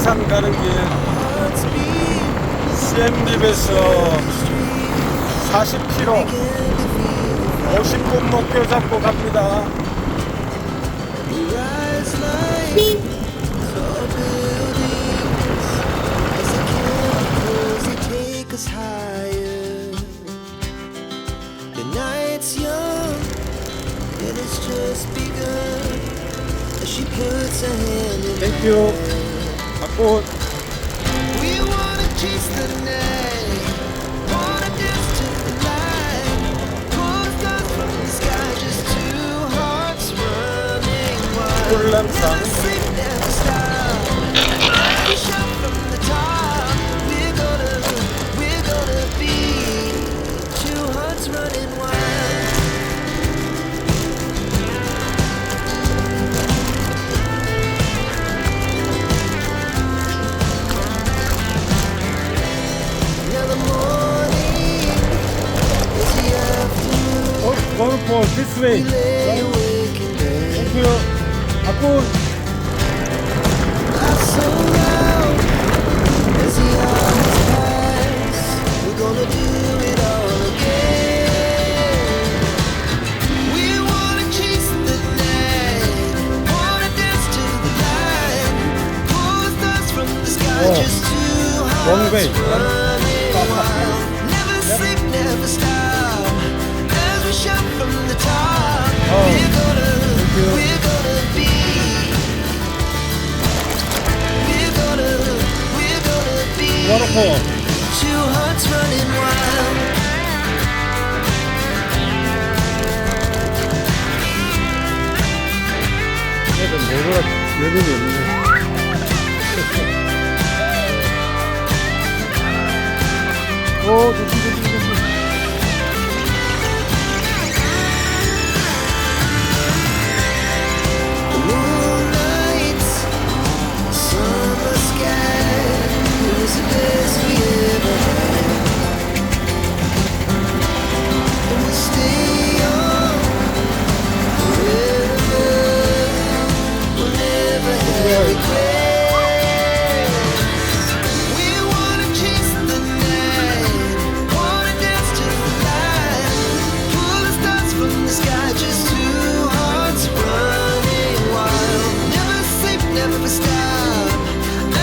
부산 가는 길 시엠립에서 40km 50분 목표 잡고 갑니다. 땡큐. 바꽃. 쿨렌상. Waterfall this way. Thank you. 바꽃. Long way. Waterfall. Two hearts running wild. 얘들 뭐라 여름이 없네. 오, 조심. Moonlight, summer sky, it was the best we ever had. And we stay on forever. We'll never have regrets. We wanna chase the night, wanna dance to the light, pull the stars from the sky, just two hearts running wild. Never sleep, never stop.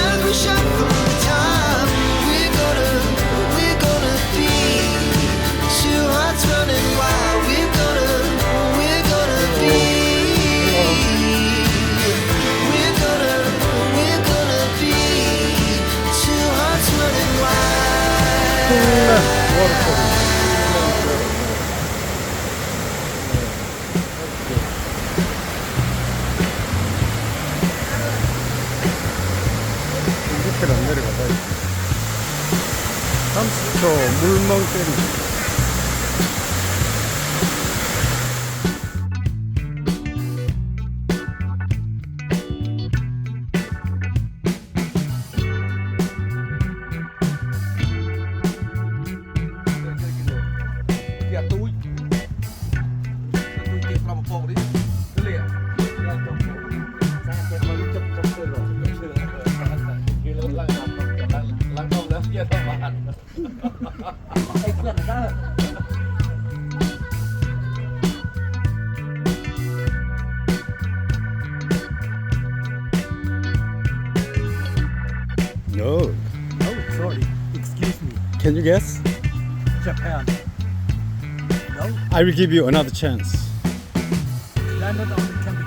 As we shout from the top, we're gonna be two hearts running wild. We're gonna be. We're gonna be two hearts running wild. Waterfall. 이렇게 안 내려가다. 30초 물멍 때리기. No. Oh, sorry. Excuse me. Can you guess? Japan. No, I will give you another chance. landed on the can be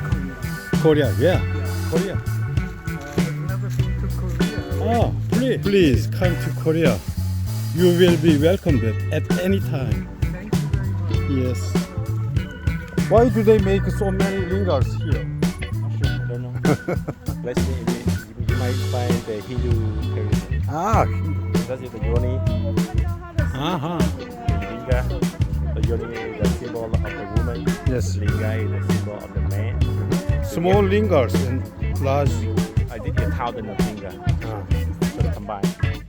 Korea. Korea. Yeah. Yeah. Korea. I've never been to Korea. Oh, please come to Korea. You will be welcomed at any time. Thank you very much. Yes. Why do they make so many lingers here? Don't know. Let's see. You might find the Hindu heritage. Ah, That is the yoni, uh-huh. linga. The yoni is the symbol of the woman. Yes. Linga is the symbol of the man. Small lingers and large. I did 1,000 of linga. Ah. So combined.